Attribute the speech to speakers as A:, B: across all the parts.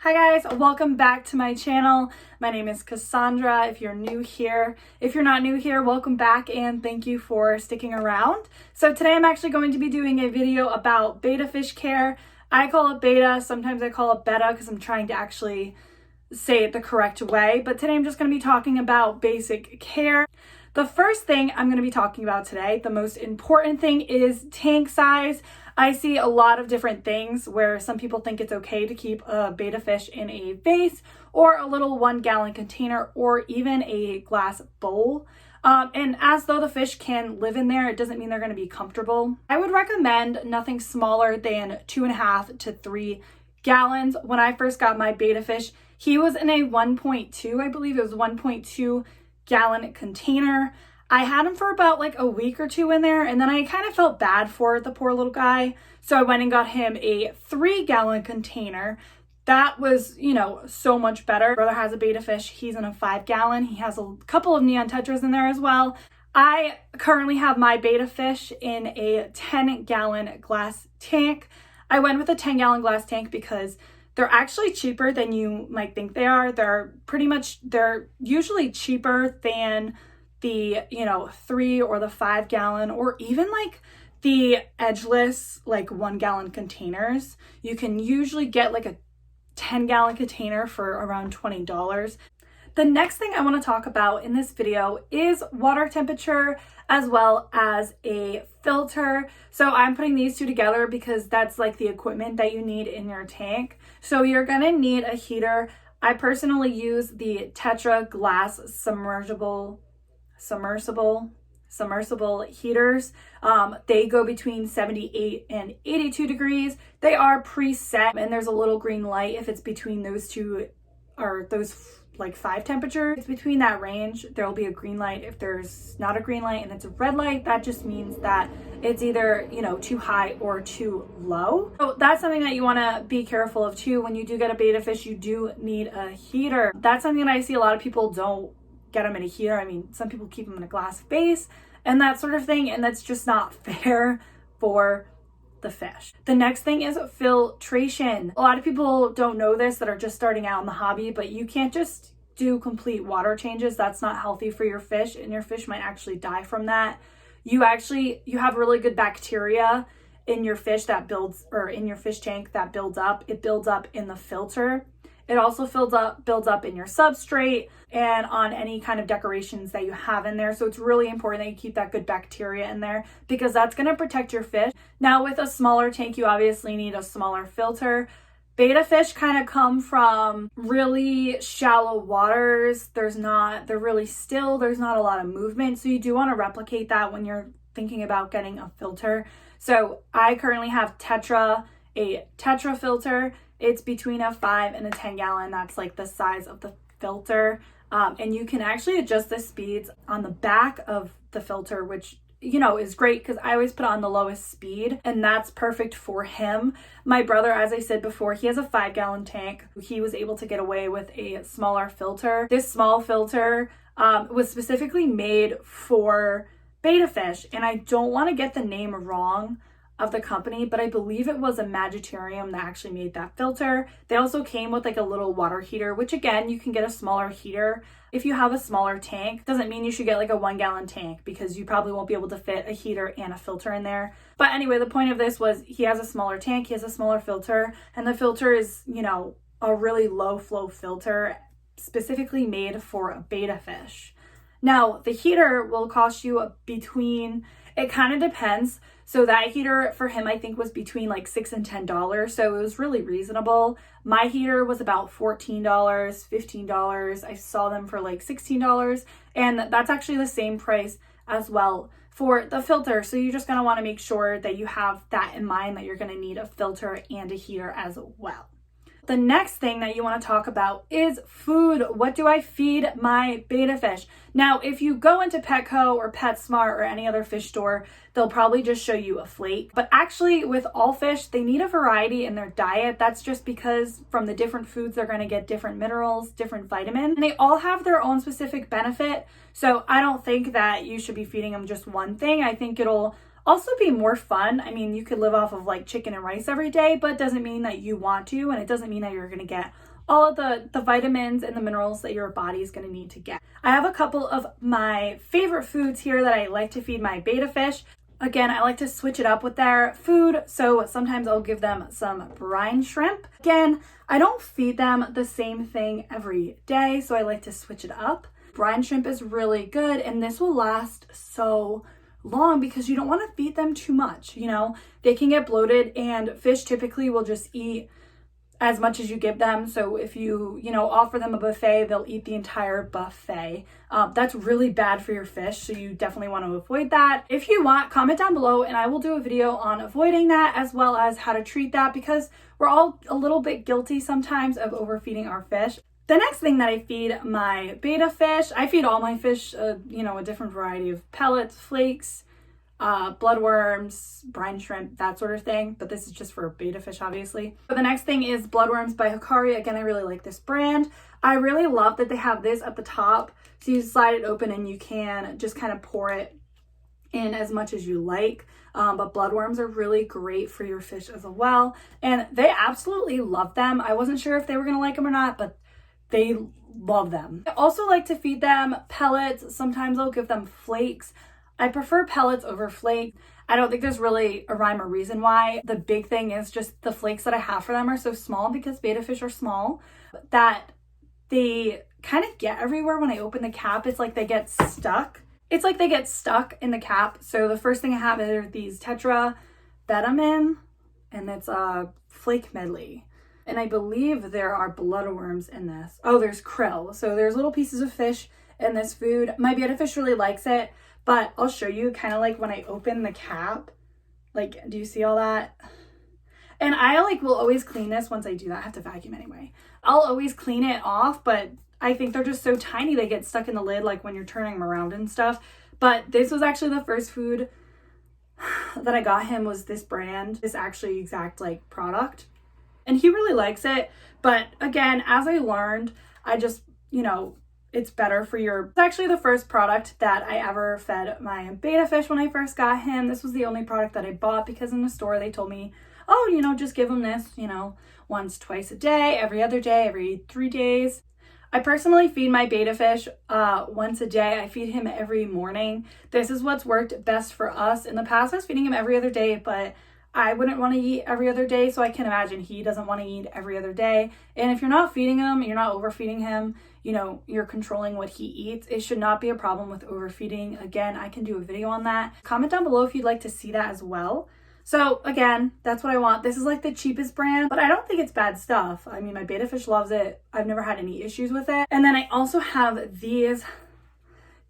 A: Hi guys, welcome back to my channel. My name is Cassandra if you're new here. If you're not new here, welcome back and thank you for sticking around. So today I'm actually going to be doing a video about betta fish care. I call it betta, sometimes I call it betta because I'm trying to actually say it the correct way. But today I'm just going to be talking about basic care. The first thing I'm going to be talking about today, the most important thing, is tank size. I see a lot of different things where some people think it's okay to keep a betta fish in a vase or a little 1 gallon container or even a glass bowl. And as though the fish can live in there, it doesn't mean they're going to be comfortable. I would recommend nothing smaller than 2.5 to 3 gallons. When I first got my betta fish, he was in a 1.2, I believe it was 1.2 gallon container. I had him for about like a week or two in there, and then I kind of felt bad for the poor little guy. So I went and got him a 3 gallon container. That was, so much better. My brother has a betta fish. He's in a 5 gallon. He has a couple of neon tetras in there as well. I currently have my betta fish in a 10 gallon glass tank. I went with a 10 gallon glass tank because they're actually cheaper than you might think they are. They're usually cheaper than the 3 or the 5 gallon or even like the edgeless like 1 gallon containers. You can usually get like a 10 gallon container for around $20. The next thing I want to talk about in this video is water temperature as well as a filter. So I'm putting these two together because that's like the equipment that you need in your tank. So you're gonna need a heater. I personally use the Tetra glass submersible heaters. They go between 78 and 82 degrees. They are preset, and there's a little green light if it's between those two, or those like 5 temperatures. It's between that range, there will be a green light. If there's not a green light and it's a red light, that just means that it's either too high or too low. So that's something that you want to be careful of too. When you do get a betta fish, you do need a heater. That's something that I see a lot of people don't get them in a heater. I mean, some people keep them in a glass vase and that sort of thing, and that's just not fair for the fish. The next thing is filtration. A lot of people don't know this that are just starting out in the hobby, but you can't just do complete water changes. That's not healthy for your fish, and your fish might actually die from that. You have really good bacteria in your fish that builds, or in your fish tank that builds up. It builds up in the filter. It also builds up in your substrate and on any kind of decorations that you have in there. So it's really important that you keep that good bacteria in there because that's going to protect your fish. Now with a smaller tank, you obviously need a smaller filter. Betta fish kind of come from really shallow waters. They're really still. There's not a lot of movement. So you do want to replicate that when you're thinking about getting a filter. So I currently have a Tetra filter. It's between a 5 and a 10 gallon. That's like the size of the filter. And you can actually adjust the speeds on the back of the filter, which, is great because I always put on the lowest speed, and that's perfect for him. My brother, as I said before, he has a 5 gallon tank. He was able to get away with a smaller filter. This small filter was specifically made for betta fish, and I don't want to get the name wrong of the company, but I believe it was a Magitarium that actually made that filter. They also came with like a little water heater, which again, you can get a smaller heater. If you have a smaller tank, doesn't mean you should get like a 1 gallon tank because you probably won't be able to fit a heater and a filter in there. But anyway, the point of this was he has a smaller tank, he has a smaller filter, and the filter is, a really low flow filter specifically made for a betta fish. Now, the heater will cost you it kind of depends. So that heater for him, I think, was between like $6 and $10. So it was really reasonable. My heater was about $14, $15. I saw them for like $16. And that's actually the same price as well for the filter. So you're just going to want to make sure that you have that in mind, that you're going to need a filter and a heater as well. The next thing that you want to talk about is food. What do I feed my betta fish? Now, if you go into Petco or PetSmart or any other fish store, they'll probably just show you a flake. But actually, with all fish, they need a variety in their diet. That's just because from the different foods, they're going to get different minerals, different vitamins, and they all have their own specific benefit. So I don't think that you should be feeding them just one thing. I think it'll also be more fun. I mean, you could live off of like chicken and rice every day, but it doesn't mean that you want to, and it doesn't mean that you're going to get all of the vitamins and the minerals that your body is going to need to get. I have a couple of my favorite foods here that I like to feed my betta fish. Again, I like to switch it up with their food, so sometimes I'll give them some brine shrimp. Again, I don't feed them the same thing every day, so I like to switch it up. Brine shrimp is really good, and this will last so long because you don't want to feed them too much. You know, they can get bloated, and fish typically will just eat as much as you give them. So if you offer them a buffet, they'll eat the entire buffet. That's really bad for your fish, so you definitely want to avoid that. If you want, comment down below and I will do a video on avoiding that, as well as how to treat that, because we're all a little bit guilty sometimes of overfeeding our fish. The next thing that I feed my betta fish, I feed all my fish, a different variety of pellets, flakes, bloodworms, brine shrimp, that sort of thing, but this is just for betta fish, obviously. But the next thing is Bloodworms by Hikari. Again, I really like this brand. I really love that they have this at the top, so you slide it open and you can just kind of pour it in as much as you like. But bloodworms are really great for your fish as well, and they absolutely love them. I wasn't sure if they were gonna like them or not, but they love them. I also like to feed them pellets. Sometimes I'll give them flakes. I prefer pellets over flakes. I don't think there's really a rhyme or reason why. The big thing is just the flakes that I have for them are so small, because betta fish are small, that they kind of get everywhere when I open the cap. It's like they get stuck. It's like they get stuck in the cap. So the first thing I have are these Tetra Vitamin, and it's a flake medley. And I believe there are bloodworms in this. Oh, there's krill. So there's little pieces of fish in this food. My betta fish really likes it. But I'll show you kind of like when I open the cap, like, do you see all that? And I will always clean this once I do that. I have to vacuum anyway. I'll always clean it off, but I think they're just so tiny they get stuck in the lid, like when you're turning them around and stuff. But this was actually the first food that I got him, was this brand, this actually exact product. And he really likes it. But again, as I learned, I just, it's better for your... It's actually the first product that I ever fed my betta fish when I first got him. This was the only product that I bought, because in the store they told me, oh, just give him this, once, twice a day, every other day, every 3 days. I personally feed my betta fish once a day. I feed him every morning. This is what's worked best for us. In the past, I was feeding him every other day, but I wouldn't want to eat every other day, so I can imagine he doesn't want to eat every other day. And if you're not feeding him, you're not overfeeding him, you're controlling what he eats, it should not be a problem with overfeeding. Again, I can do a video on that. Comment down below if you'd like to see that as well. So again, that's what I want. This is the cheapest brand, but I don't think it's bad stuff. I mean, my betta fish loves it. I've never had any issues with it. And then I also have these.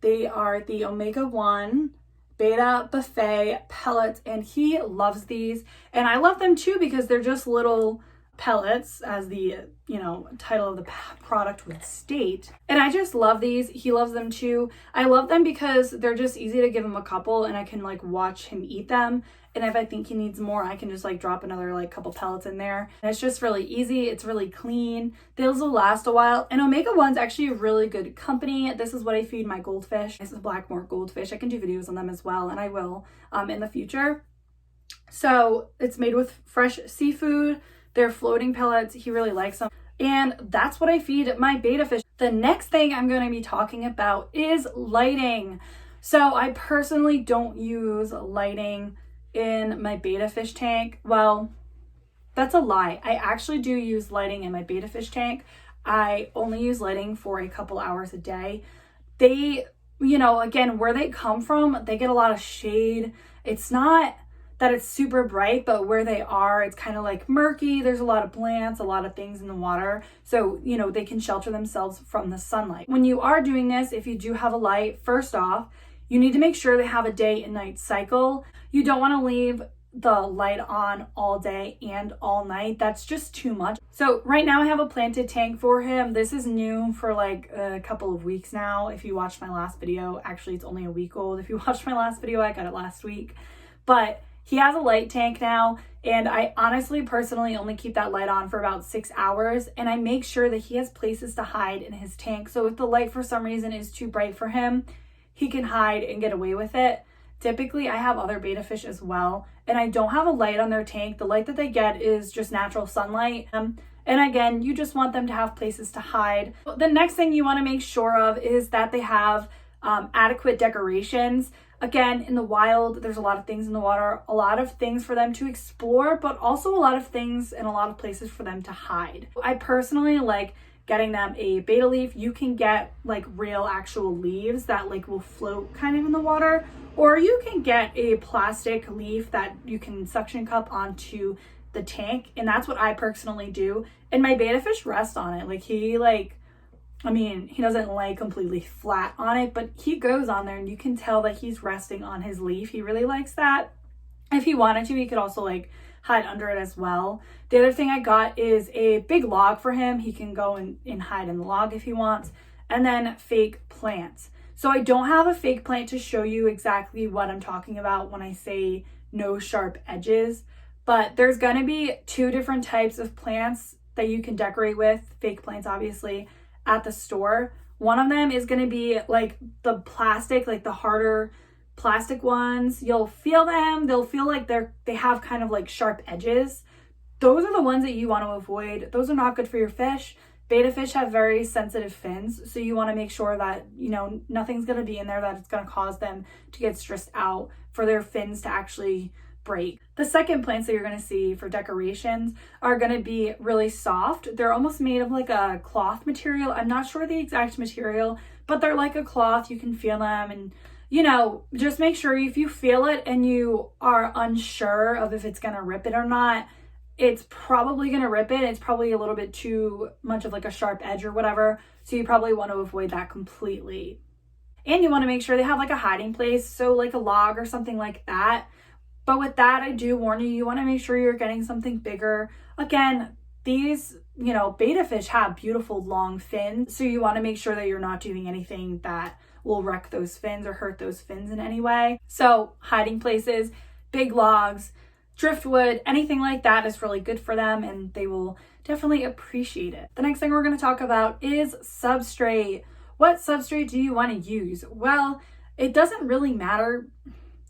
A: They are the Omega-1 Betta Buffet pellets, and he loves these, and I love them too, because they're just little pellets, as the title of the product would state. And I just love these. He loves them too. I love them because they're just easy to give him a couple, and I can watch him eat them. And if I think he needs more, I can just drop another couple pellets in there. And it's just really easy. It's really clean. Those will last a while. And Omega-1's actually a really good company. This is what I feed my goldfish. This is Blackmore goldfish. I can do videos on them as well, and I will in the future. So it's made with fresh seafood. They're floating pellets. He really likes them. And that's what I feed my betta fish. The next thing I'm going to be talking about is lighting. So I personally don't use lighting in my betta fish tank. Well, that's a lie. I actually do use lighting in my betta fish tank. I only use lighting for a couple hours a day. They, again, where they come from, they get a lot of shade. It's not that it's super bright, but where they are, it's kind of murky. There's a lot of plants, a lot of things in the water. So, they can shelter themselves from the sunlight. When you are doing this, if you do have a light, first off, you need to make sure they have a day and night cycle. You don't want to leave the light on all day and all night. That's just too much. So right now I have a planted tank for him. This is new for a couple of weeks now. If you watched my last video, actually it's only a week old. If you watched my last video, I got it last week. But he has a light tank now, and I honestly personally only keep that light on for about 6 hours, and I make sure that he has places to hide in his tank. So if the light for some reason is too bright for him, he can hide and get away with it. Typically, I have other betta fish as well, and I don't have a light on their tank. The light that they get is just natural sunlight. And again, you just want them to have places to hide. The next thing you want to make sure of is that they have adequate decorations. Again, in the wild, there's a lot of things in the water, a lot of things for them to explore, but also a lot of things and a lot of places for them to hide. I personally like getting them a betta leaf. You can get like real actual leaves that like will float kind of in the water, or you can get a plastic leaf that you can suction cup onto the tank, and that's what I personally do. And my betta fish rests on it. Like he doesn't lay completely flat on it, but he goes on there and you can tell that he's resting on his leaf. He really likes that. If he wanted to, he could also like hide under it as well. The other thing I got is a big log for him. He can go and hide in the log if he wants. And then fake plants. So I don't have a fake plant to show you exactly what I'm talking about when I say no sharp edges, but there's gonna be 2 different types of plants that you can decorate with, fake plants obviously, at the store. One of them is going to be like the plastic, like the harder plastic ones. You'll feel them, they'll feel like they have kind of like sharp edges. Those are the ones that you want to avoid. Those are not good for your fish. Betta fish have very sensitive fins, so you want to make sure that, you know, nothing's going to be in there that it's going to cause them to get stressed out, for their fins to actually break. The second plants that you're going to see for decorations are going to be really soft. They're almost made of like a cloth material. I'm not sure the exact material, but they're like a cloth. You can feel them, and you know, just make sure if you feel it and you are unsure of if it's going to rip it or not, it's probably going to rip it. It's probably a little bit too much of like a sharp edge or whatever. So you probably want to avoid that completely. And you want to make sure they have like a hiding place. So like a log or something like that. But with that, I do warn you, you want to make sure you're getting something bigger. Again, these, you know, betta fish have beautiful long fins. So you want to make sure that you're not doing anything that will wreck those fins or hurt those fins in any way. So hiding places, big logs, driftwood, anything like that is really good for them, and they will definitely appreciate it. The next thing we're going to talk about is substrate. What substrate do you want to use? Well, it doesn't really matter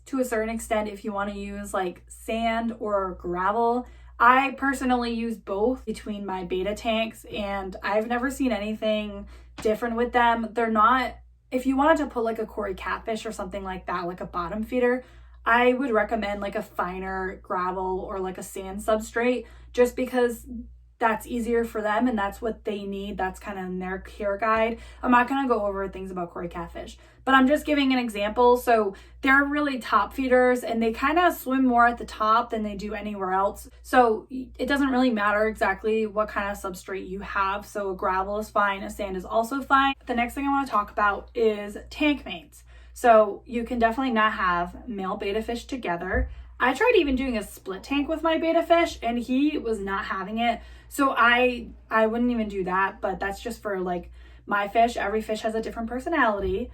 A: to a certain extent if you want to use like sand or gravel. I personally use both between my betta tanks, and I've never seen anything different with them. They're not, if you wanted to put like a Cory catfish or something like that, like a bottom feeder, I would recommend like a finer gravel or like a sand substrate, just because that's easier for them and that's what they need. That's kind of in their care guide. I'm not going to go over things about Cory catfish, but I'm just giving an example. So they're really top feeders and they kind of swim more at the top than they do anywhere else. So it doesn't really matter exactly what kind of substrate you have. So a gravel is fine, a sand is also fine. The next thing I want to talk about is tank mates. So you can definitely not have male betta fish together. I tried even doing a split tank with my betta fish and he was not having it. So I wouldn't even do that, but that's just for like my fish. Every fish has a different personality.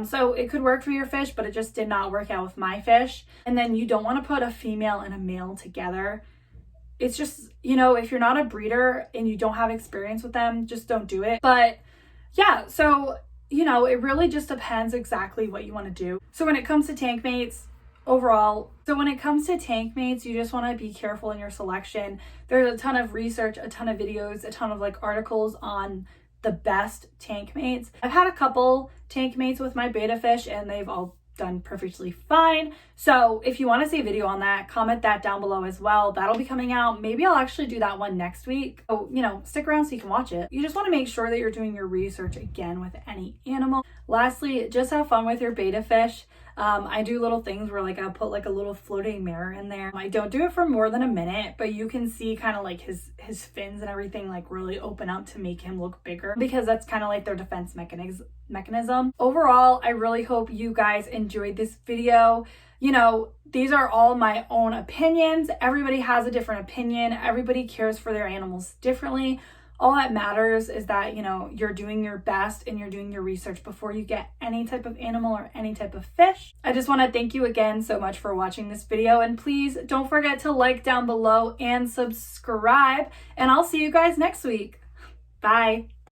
A: So it could work for your fish, but it just did not work out with my fish. And then you don't want to put a female and a male together. It's just, you know, if you're not a breeder and you don't have experience with them, just don't do it. But yeah, so, you know, it really just depends exactly what you want to do. So when it comes to tank mates, you just want to be careful in your selection. There's a ton of research, a ton of videos, a ton of like articles on the best tank mates. I've had a couple tank mates with my betta fish and they've all done perfectly fine. So if you want to see a video on that, comment that down below as well. That'll be coming out. Maybe I'll actually do that one next week. So, you know, stick around so you can watch it. You just want to make sure that you're doing your research again with any animal. Lastly, just have fun with your betta fish. I do little things where like I'll put like a little floating mirror in there. I don't do it for more than a minute, but you can see kind of like his fins and everything like really open up to make him look bigger, because that's kind of like their defense mechanism. Overall, I really hope you guys enjoyed this video. You know, these are all my own opinions. Everybody has a different opinion. Everybody cares for their animals differently. All that matters is that, you know, you're doing your best and you're doing your research before you get any type of animal or any type of fish. I just want to thank you again so much for watching this video, and please don't forget to like down below and subscribe, and I'll see you guys next week. Bye.